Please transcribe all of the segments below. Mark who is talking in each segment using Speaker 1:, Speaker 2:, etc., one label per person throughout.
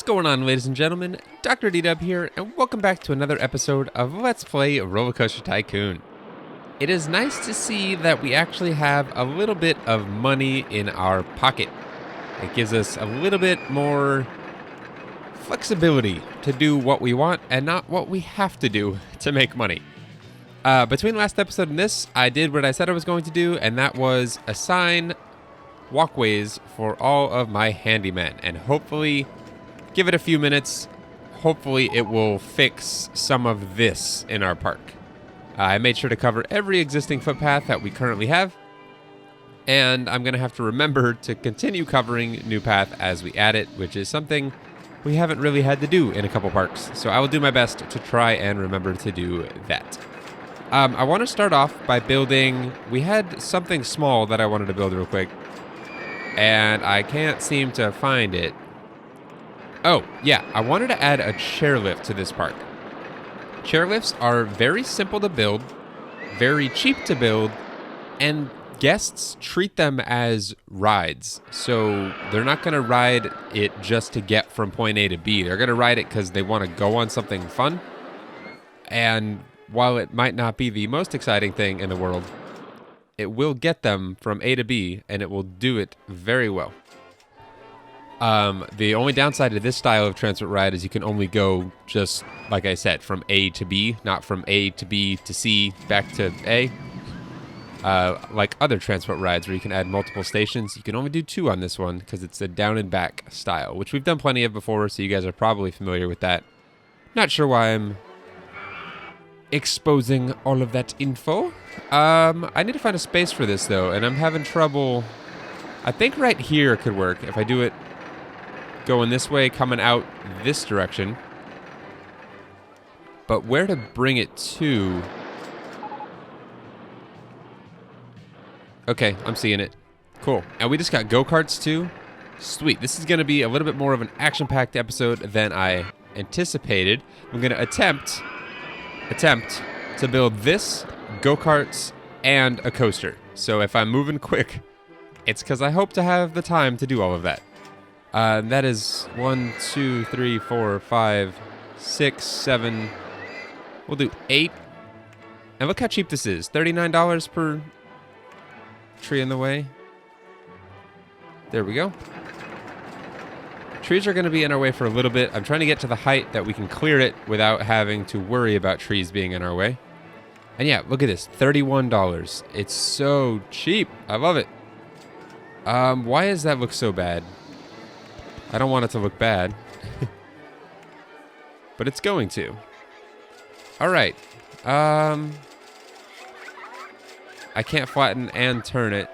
Speaker 1: going on, ladies and gentlemen? Dr.DDub here, and welcome back to another episode of Let's Play RollerCoaster Tycoon. It is nice to see that we actually have a little bit of money in our pocket. It gives us a little bit more flexibility to do what we want and not what we have to do to make money. Between last episode and this, I did what I said I was going to do, and that was assign walkways for all of my handymen, and hopefully give it a few minutes. Hopefully it will fix some of this in our park. I made sure to cover every existing footpath that we currently have, and I'm going to have to remember to continue covering new path as we add it, which is something we haven't really had to do in a couple parks. So I will do my best to try and remember to do that. I want to start off by building... We had something small that I wanted to build real quick, and I can't seem to find it. Oh, yeah, I wanted to add a chairlift to this park. Chairlifts are very simple to build, very cheap to build, and guests treat them as rides. So they're not going to ride it just to get from point A to B. They're going to ride it because they want to go on something fun. And while it might not be the most exciting thing in the world, it will get them from A to B, and it will do it very well. The only downside to this style of transport ride is you can only go, just like I said, from A to B, not from A to B to C back to A. Like other transport rides where you can add multiple stations, you can only do 2 on this one because it's a down and back style, which we've done plenty of before, so you guys are probably familiar with that. Not sure why I'm exposing all of that info. I need to find a space for this though, and I'm having trouble. I think right here could work if I do it going this way, coming out this direction. But where to bring it to? Okay, I'm seeing it. Cool. And we just got go-karts too. Sweet. This is going to be a little bit more of an action-packed episode than I anticipated. I'm going to attempt to build this, go-karts, and a coaster. So if I'm moving quick, it's because I hope to have the time to do all of that. That is 1, 2, 3, 4, 5, 6, 7. We'll do 8. And look how cheap this is. $39 per tree in the way. There we go. Trees are going to be in our way for a little bit. I'm trying to get to the height that we can clear it without having to worry about trees being in our way. And yeah, look at this. $31. It's so cheap. I love it. Why does that look so bad? I don't want it to look bad. But it's going to. Alright. I can't flatten and turn it.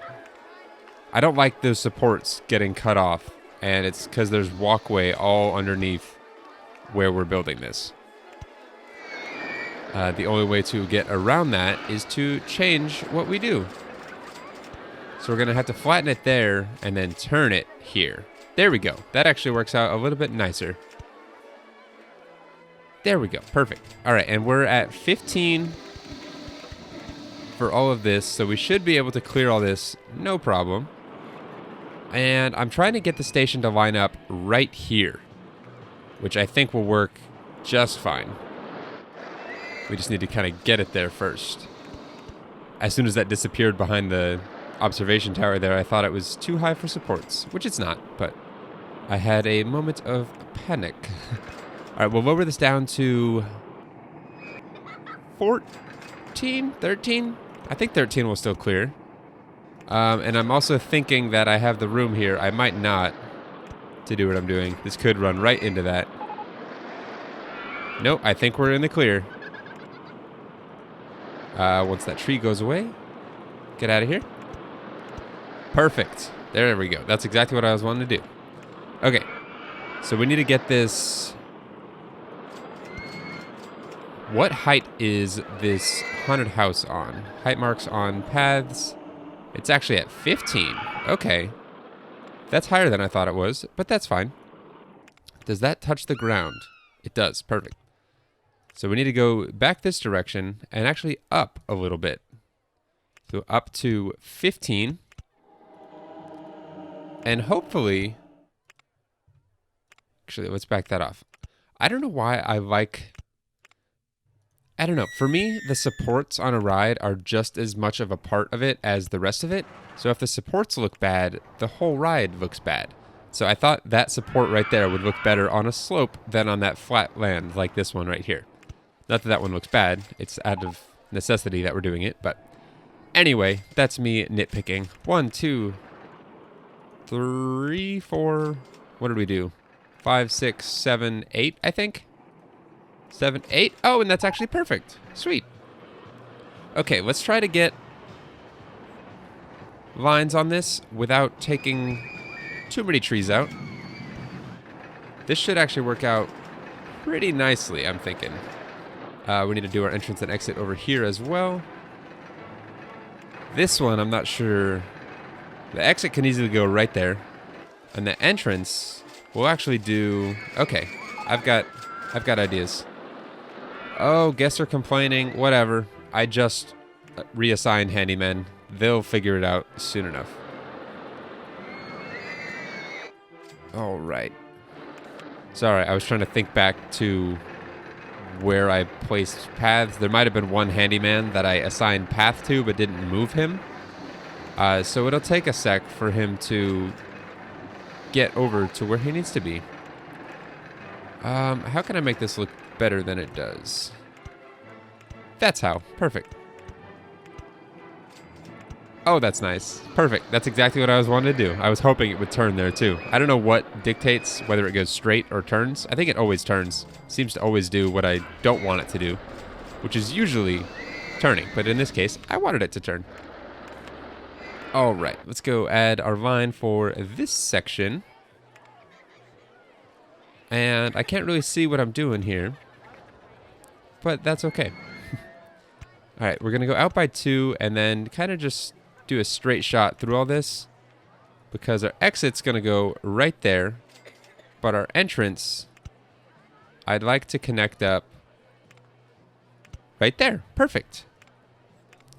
Speaker 1: I don't like those supports getting cut off. And it's because there's walkway all underneath where we're building this. The only way to get around that is to change what we do. So we're going to have to flatten it there and then turn it here. There we go. That actually works out a little bit nicer. There we go. Perfect. All right, and we're at 15 for all of this, so we should be able to clear all this, no problem. And I'm trying to get the station to line up right here, which I think will work just fine. We just need to kind of get it there first. As soon as that disappeared behind the observation tower there, I thought it was too high for supports, which it's not, but I had a moment of panic. All right, we'll lower this down to 14, 13. I think 13 will still clear. And I'm also thinking that I have the room here. I might not to do what I'm doing. This could run right into that. Nope, I think we're in the clear. Once that tree goes away, get out of here. Perfect. There we go. That's exactly what I was wanting to do. Okay. So we need to get this... What height is this haunted house on? Height marks on paths. It's actually at 15. Okay. That's higher than I thought it was, but that's fine. Does that touch the ground? It does. Perfect. So we need to go back this direction and actually up a little bit. So up to 15. And hopefully Actually, let's back that off. I don't know why I don't know. For me, the supports on a ride are just as much of a part of it as the rest of it. So if the supports look bad, the whole ride looks bad. So I thought that support right there would look better on a slope than on that flat land like this one right here. Not that that one looks bad. It's out of necessity that we're doing it. But anyway, that's me nitpicking. 1, 2, 3, 4. What did we do? 5, 6, 7, 8, I think. 7, 8. Oh, and that's actually perfect. Sweet. Okay, let's try to get lines on this without taking too many trees out. This should actually work out pretty nicely, I'm thinking. We need to do our entrance and exit over here as well. This one, I'm not sure. The exit can easily go right there. And the entrance, we'll actually do... Okay, I've got ideas. Oh, guests are complaining. Whatever. I just reassigned handymen. They'll figure it out soon enough. All right. Sorry, I was trying to think back to where I placed paths. There might have been one handyman that I assigned path to but didn't move him. So it'll take a sec for him to get over to where he needs to be. How can I make this look better than it does? That's how. Perfect. Oh, that's nice. Perfect. That's exactly what I was wanting to do. I was hoping it would turn there too. I don't know what dictates whether it goes straight or turns. I think it always turns. Seems to always do what I don't want it to do, which is usually turning. But in this case, I wanted it to turn. All right, let's go add our line for this section. And I can't really see what I'm doing here, but that's okay. All right, we're going to go out by 2 and then kind of just do a straight shot through all this because our exit's going to go right there, but our entrance, I'd like to connect up right there. Perfect.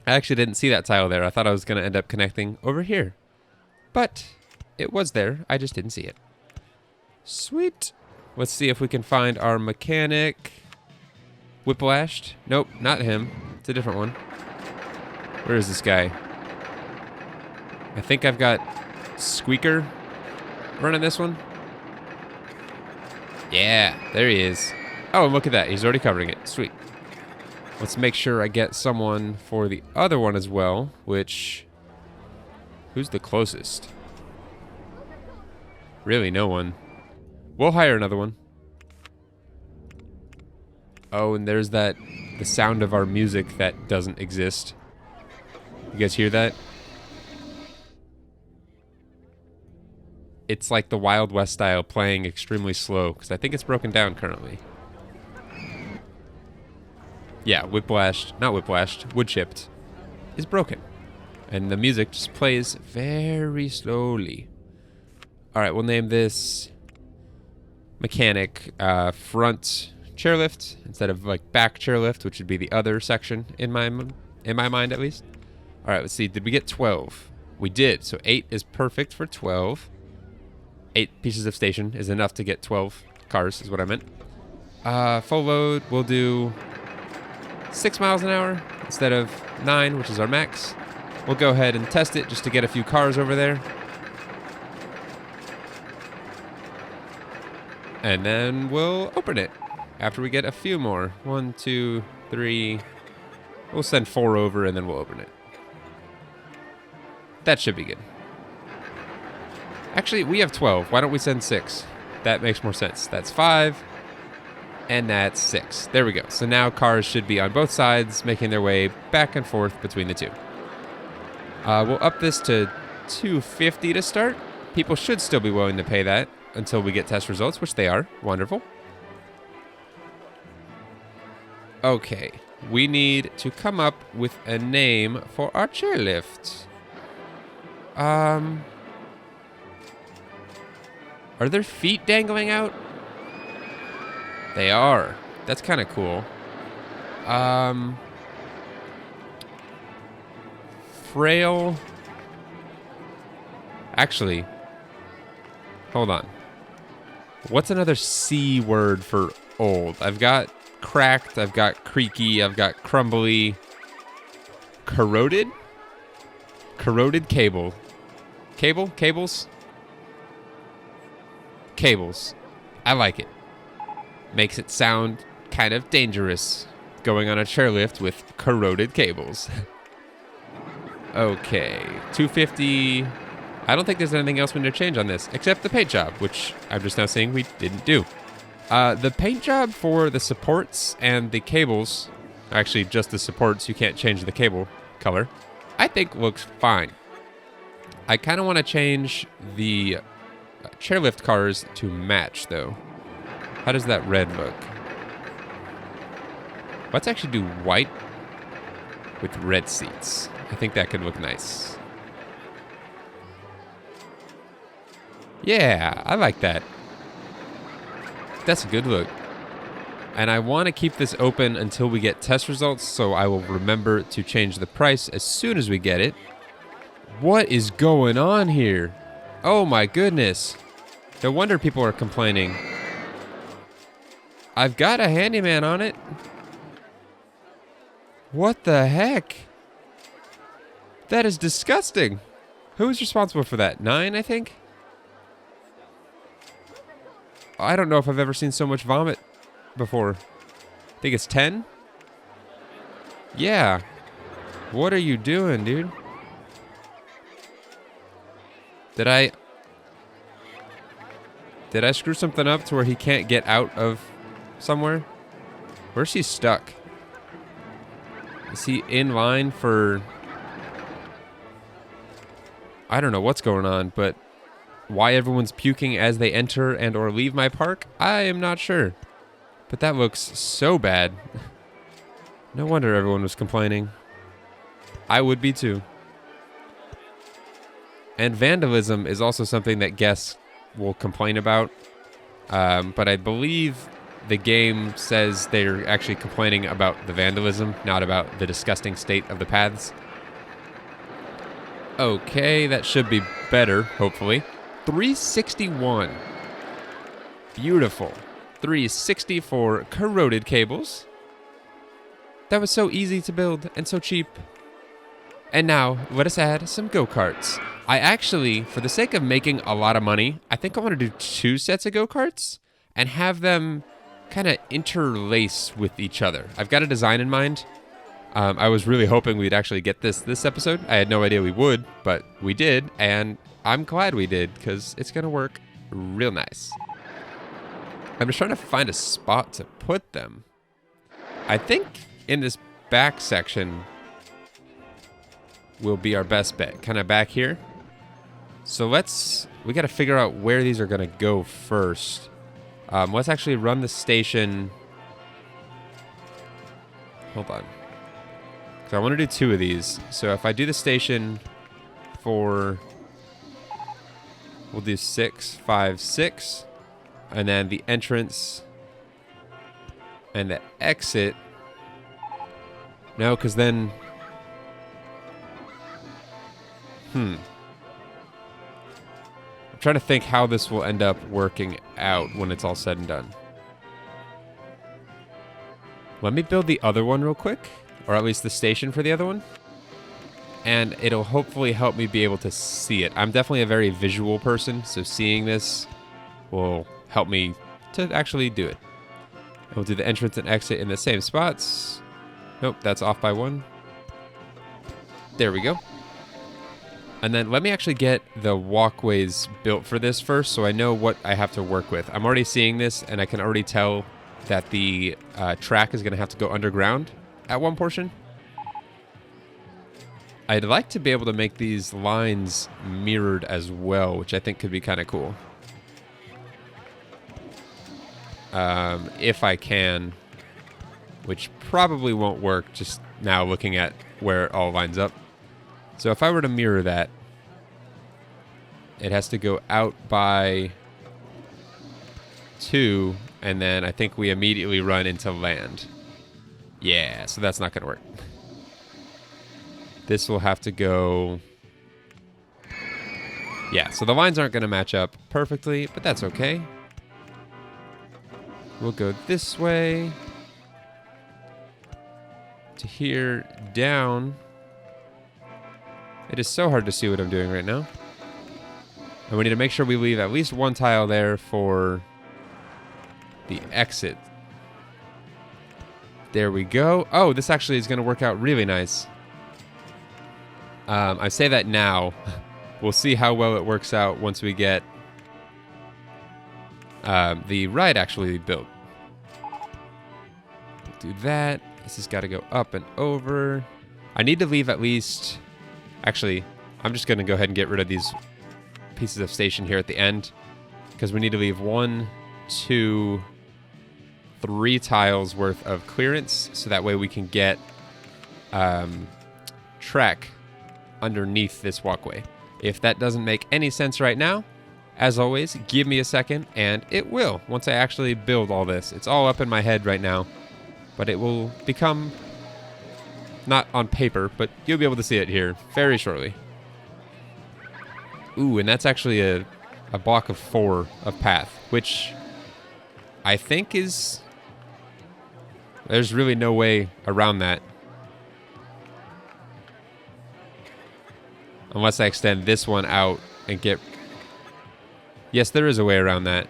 Speaker 1: I actually didn't see that tile there. I thought I was going to end up connecting over here, but it was there. I just didn't see it. Sweet. Let's see if we can find our mechanic. Whiplashed. Nope, not him. It's a different one. Where is this guy? I think I've got Squeaker running this one. Yeah, there he is. Oh, and look at that. He's already covering it. Sweet. Let's make sure I get someone for the other one as well, which... Who's the closest? Really, no one. We'll hire another one. Oh, and there's the sound of our music that doesn't exist. You guys hear that? It's like the Wild West style playing extremely slow, because I think it's broken down currently. Yeah, wood chipped is broken. And the music just plays very slowly. Alright, we'll name this mechanic front chairlift instead of like back chairlift, which would be the other section in my mind at least. Alright, let's see. Did we get 12? We did. So 8 is perfect for 12. 8 pieces of station is enough to get 12 cars, is what I meant. Full load, we'll do 6 miles an hour instead of 9, which is our max. We'll go ahead and test it just to get a few cars over there. And then we'll open it after we get a few more. 1, 2, 3. We'll send 4 over and then we'll open it. That should be good. Actually, we have 12. Why don't we send 6? That makes more sense. That's 5. And that's 6. There we go. So now cars should be on both sides, making their way back and forth between the two. We'll up this to $250 to start. People should still be willing to pay that until we get test results, which they are. Wonderful. Okay. We need to come up with a name for our chairlift. Are there feet dangling out? They are. That's kind of cool. Frail. Actually, hold on. What's another C word for old? I've got cracked, I've got creaky, I've got crumbly. Corroded? Corroded cable. Cable? Cables? Cables. I like it. Makes it sound kind of dangerous going on a chairlift with corroded cables. Okay, 250. I don't think there's anything else we need to change on this except the paint job, which I'm just now saying we didn't do. The paint job for the supports and the cables, actually just the supports, you can't change the cable color, I think looks fine. I kind of want to change the chairlift cars to match though. How does that red look? Let's actually do white with red seats. I think that could look nice. Yeah, I like that. That's a good look. And I want to keep this open until we get test results, so I will remember to change the price as soon as we get it. What is going on here? Oh my goodness. No wonder people are complaining. I've got a handyman on it. What the heck? That is disgusting. Who is responsible for that? 9, I think? I don't know if I've ever seen so much vomit before. I think it's 10? Yeah. What are you doing, dude? Did I screw something up to where he can't get out of somewhere? Where's he stuck? Is he in line for... I don't know what's going on, but why everyone's puking as they enter and or leave my park, I am not sure. But that looks so bad. No wonder everyone was complaining. I would be too. And vandalism is also something that guests will complain about. But I believe the game says they're actually complaining about the vandalism, not about the disgusting state of the paths. Okay, that should be better, hopefully. 361. Beautiful. 360 for corroded cables. That was so easy to build and so cheap. And now, let us add some go-karts. I actually, for the sake of making a lot of money, I think I want to do 2 sets of go-karts and have them kind of interlace with each other. I've got a design in mind. I was really hoping we'd actually get this episode. I had no idea we would, but we did, and I'm glad we did because it's going to work real nice. I'm just trying to find a spot to put them. I think in this back section will be our best bet. Kind of back here. So we got to figure out where these are going to go first. Let's actually run the station. Hold on. So I want to do 2 of these. So if I do the station for... We'll do 6, 5, 6. And then the entrance and the exit. No, because then... I'm trying to think how this will end up working out when it's all said and done. Let me build the other one real quick. Or at least the station for the other one. And it'll hopefully help me be able to see it. I'm definitely a very visual person, so seeing this will help me to actually do it. We'll do the entrance and exit in the same spots. Nope, that's off by 1. There we go. And then let me actually get the walkways built for this first so I know what I have to work with. I'm already seeing this and I can already tell that the track is going to have to go underground at one portion. I'd like to be able to make these lines mirrored as well, which I think could be kind of cool. If I can, which probably won't work just now looking at where it all lines up. So if I were to mirror that, it has to go out by 2, and then I think we immediately run into land. Yeah, so that's not going to work. This will have to go... Yeah, so the lines aren't going to match up perfectly, but that's okay. We'll go this way. To here, down. It is so hard to see what I'm doing right now. And we need to make sure we leave at least one tile there for the exit. There we go. Oh, this actually is going to work out really nice. I say that now. We'll see how well it works out once we get the ride actually built. Do that. This has got to go up and over. I need to leave at least... Actually, I'm just going to go ahead and get rid of these pieces of station here at the end, because we need to leave 1, 2, 3 tiles worth of clearance, so that way we can get track underneath this walkway. If that doesn't make any sense right now, as always, give me a second, and it will once I actually build all this. It's all up in my head right now, but it will become... Not on paper, but you'll be able to see it here very shortly. Ooh, and that's actually a block of 4 of path, which I think is... There's really no way around that. Unless I extend this one out and get... Yes, there is a way around that.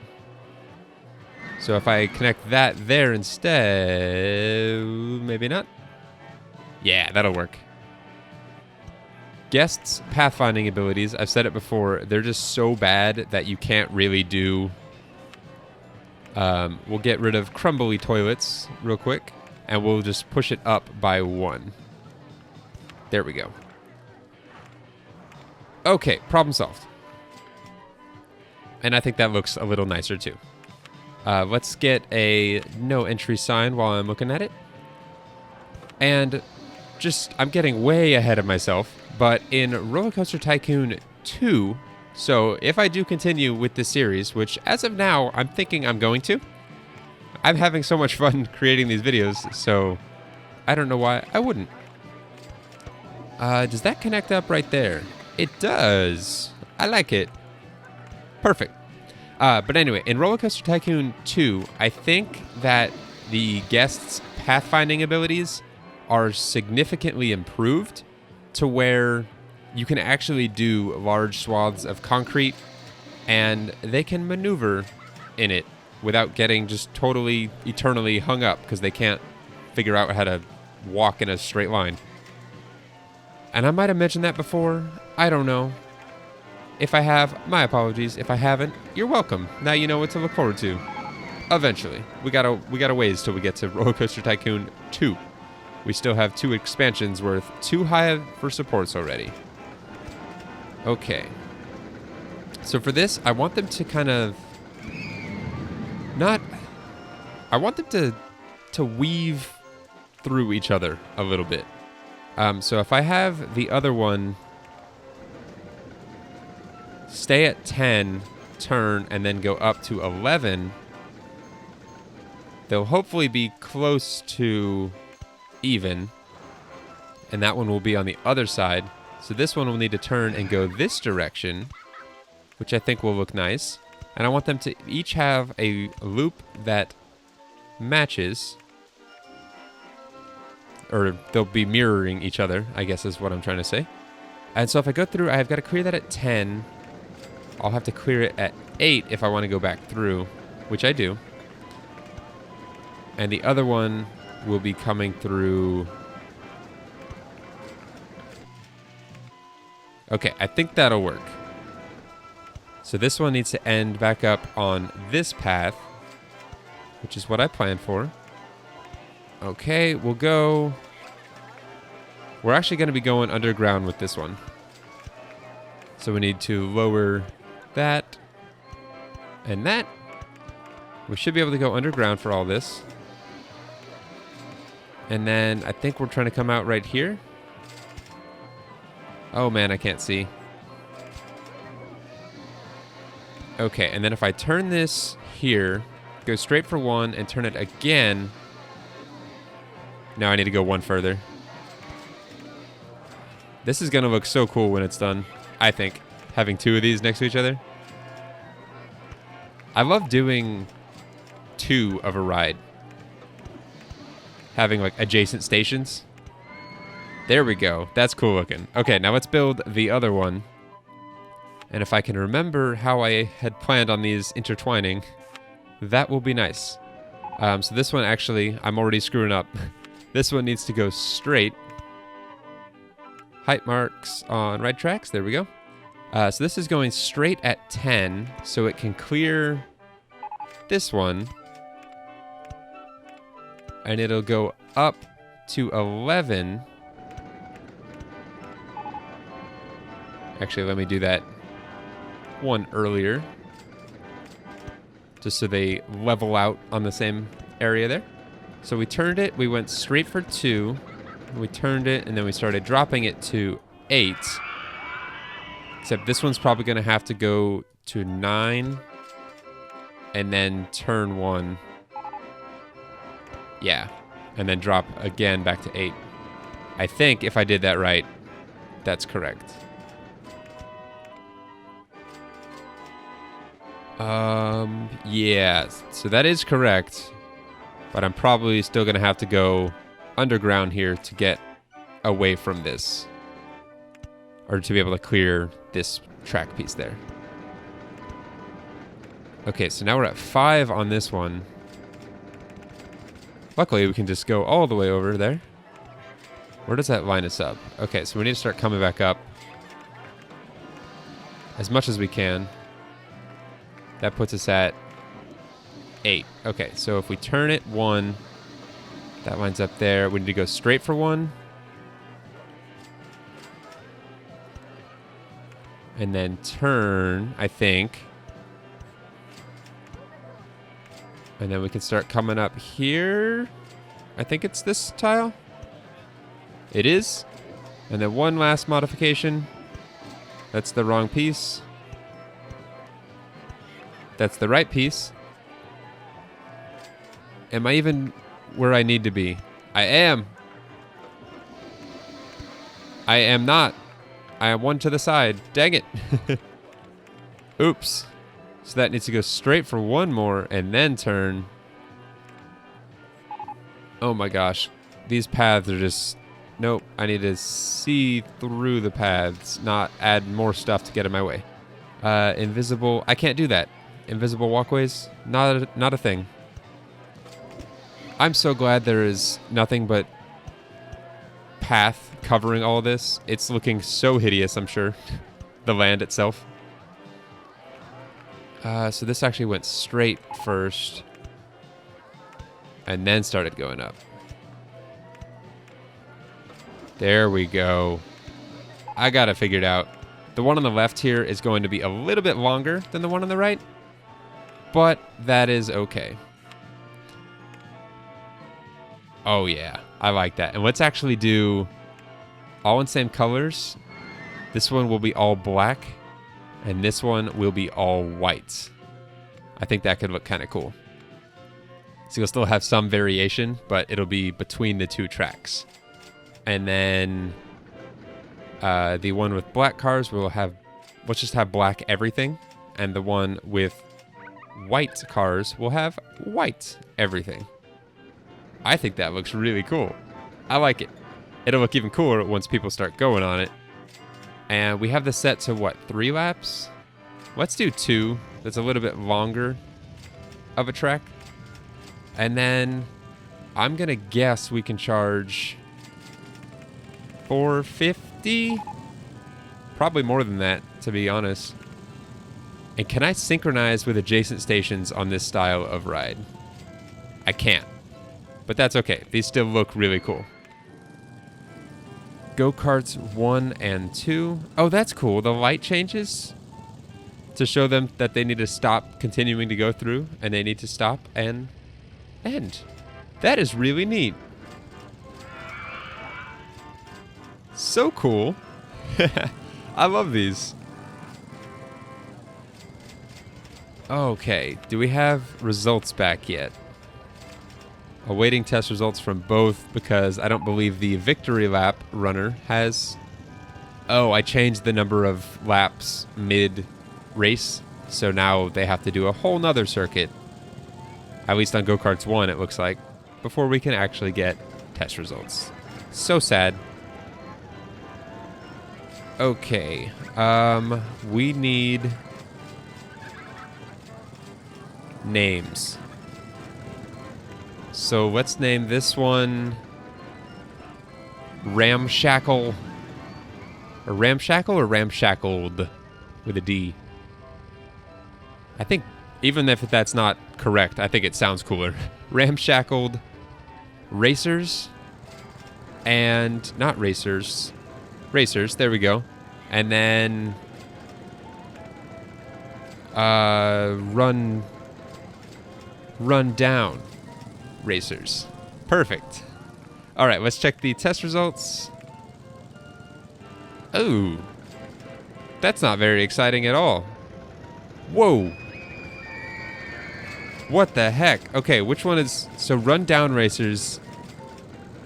Speaker 1: So if I connect that there instead... Maybe not. Yeah, that'll work. Guests' pathfinding abilities, I've said it before, they're just so bad that you can't really do... we'll get rid of Crumbly toilets real quick, and we'll just push it up by 1. There we go. Okay, problem solved. And I think that looks a little nicer too. Let's get a no entry sign while I'm looking at it. And... I'm getting way ahead of myself, but in RollerCoaster Tycoon 2, so if I do continue with this series, which as of now, I'm thinking I'm going to, I'm having so much fun creating these videos, so I don't know why I wouldn't. Does that connect up right there? It does. I like it. Perfect. But anyway, in RollerCoaster Tycoon 2, I think that the guests' pathfinding abilities are significantly improved to where you can actually do large swaths of concrete and they can maneuver in it without getting just totally eternally hung up because they can't figure out how to walk in a straight line. And I might have mentioned that before. I don't know. If I have, my apologies. If I haven't, you're welcome. Now you know what to look forward to. Eventually. We got a ways till we get to RollerCoaster Tycoon 2. We still have 2 expansions worth 2 high for supports already. Okay. So for this, I want them to kind of... I want them to weave through each other a little bit. So if I have the other one stay at 10, turn, and then go up to 11, they'll hopefully be close to... even, and that one will be on the other side. So this one will need to turn and go this direction, which I think will look nice. And I want them to each have a loop that matches, or they'll be mirroring each other, I guess is what I'm trying to say. And so if I go through, I've got to clear that at 10. I'll have to clear it at 8 if I want to go back through, which I do. And the other one will be coming through... Okay, I think that'll work. So this one needs to end back up on this path, which is what I planned for. Okay, we'll go... We're actually going to be going underground with this one. So we need to lower that and that. We should be able to go underground for all this. And then I think we're trying to come out right here. Oh man, I can't see. Okay, and then if I turn this here, go straight for 1 and turn it again. Now I need to go 1 further. This is going to look so cool when it's done, I think, having 2 of these next to each other. I love doing two of a ride. Having like adjacent stations. There we go. That's cool looking. Okay, now let's build the other one. And if I can remember how I had planned on these intertwining, that will be nice. So this one actually, I'm already screwing up. This one needs to go straight. Height marks on right tracks. There we go. So this is going straight at 10, so it can clear this one. And it'll go up to 11. Actually, let me do that one earlier. Just so they level out on the same area there. So we turned it, we went straight for 2. We turned it, and then we started dropping it to 8. Except this one's probably going to have to go to 9. And then turn 1. Yeah. And then drop again back to 8. I think if I did that right, that's correct. Yeah, so that is correct, but I'm probably still gonna have to go underground here to get away from this, or to be able to clear this track piece there. Okay, so now we're at 5 on this one. Luckily, we can just go all the way over there. Where does that line us up? Okay, so we need to start coming back up as much as we can. That puts us at 8. Okay, so if we turn it 1, that lines up there. We need to go straight for 1. And then turn, I think. And then we can start coming up here. I think it's this tile. It is. And then one last modification. That's the wrong piece. That's the right piece. Am I even where I need to be? I am. I am not. I am one to the side. Dang it. Oops. So that needs to go straight for 1 more and then turn. Oh my gosh. These paths are just... Nope. I need to see through the paths, not add more stuff to get in my way. Invisible... I can't do that. Invisible walkways, not a thing. I'm so glad there is nothing but path covering all this. It's looking so hideous, I'm sure. The land itself. So this actually went straight first. And then started going up. There we go. I got it figured out. The one on the left here is going to be a little bit longer than the one on the right. But that is okay. Oh yeah, I like that. And let's actually do all in same colors. This one will be all black, and this one will be all white. I think that could look kind of cool. So you'll still have some variation, but it'll be between the 2 tracks. And then the one with black cars will have, let's just have black everything. And the one with white cars will have white everything. I think that looks really cool. I like it. It'll look even cooler once people start going on it. And we have this set to what, 3 laps? Let's do 2. That's a little bit longer of a track. And then I'm gonna guess we can charge $4.50? Probably more than that, to be honest. And can I synchronize with adjacent stations on this style of ride? I can't. But that's okay. These still look really cool. Go-Karts 1 and 2. Oh, that's cool. The light changes to show them that they need to stop continuing to go through, and they need to stop and end. That is really neat. So cool. I love these. Okay, do we have results back yet? Awaiting test results from both because I don't believe the victory lap runner has... Oh, I changed the number of laps mid-race, so now they have to do a whole nother circuit. At least on Go-Karts 1, it looks like, before we can actually get test results. So sad. Okay. We need names. So let's name this one Ramshackle. Or Ramshackle or Ramshackled with a D. I think even if that's not correct, I think it sounds cooler. Ramshackled Racers and not Racers. Racers, there we go. And then run down Racers. Perfect. All right, let's check the test results. Oh, that's not very exciting at all. Whoa. What the heck? Okay, which one is... So Run Down Racers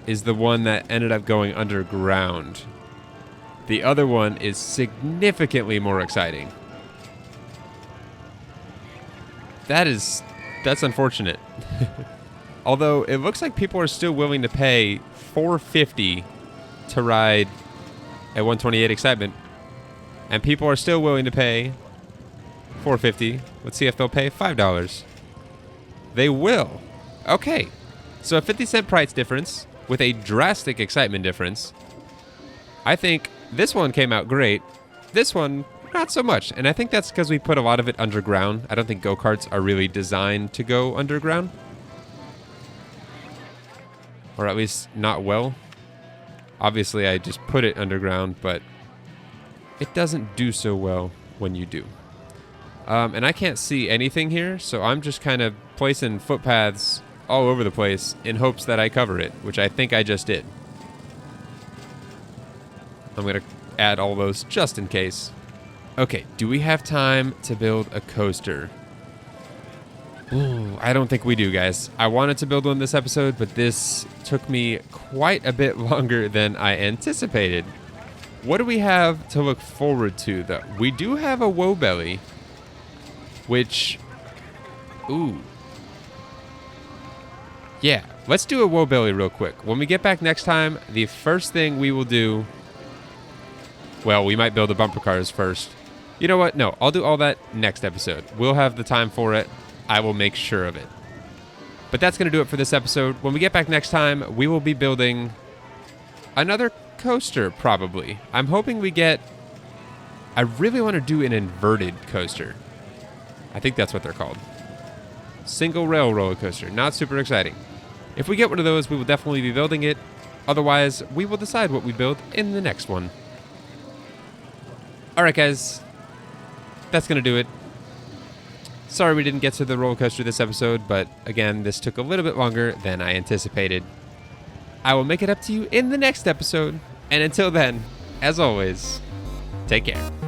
Speaker 1: is the one that ended up going underground. The other one is significantly more exciting. That's unfortunate. Although it looks like people are still willing to pay $4.50 to ride at 128 Excitement. And people are still willing to pay $4.50. Let's see if they'll pay $5. They will. Okay. So a 50-cent price difference with a drastic excitement difference. I think this one came out great. This one, not so much. And I think that's because we put a lot of it underground. I don't think go-karts are really designed to go underground. Or at least not well. Obviously, I just put it underground, but it doesn't do so well when you do. And I can't see anything here, so I'm just kind of placing footpaths all over the place in hopes that I cover it, which I think I just did. I'm going to add all those just in case. Okay, do we have time to build a coaster? Ooh, I don't think we do, guys. I wanted to build one this episode, but this took me quite a bit longer than I anticipated. What do we have to look forward to, though? We do have a woe belly, which... Ooh. Yeah, let's do a woe belly real quick. When we get back next time, the first thing we will do... Well, we might build the bumper cars first. You know what? No, I'll do all that next episode. We'll have the time for it. I will make sure of it. But that's going to do it for this episode. When we get back next time, we will be building another coaster, probably. I'm hoping we get... I really want to do an inverted coaster. I think that's what they're called. Single rail roller coaster. Not super exciting. If we get one of those, we will definitely be building it. Otherwise, we will decide what we build in the next one. Alright, guys. That's going to do it. Sorry we didn't get to the roller coaster this episode, but again, this took a little bit longer than I anticipated. I will make it up to you in the next episode. And until then, as always, take care.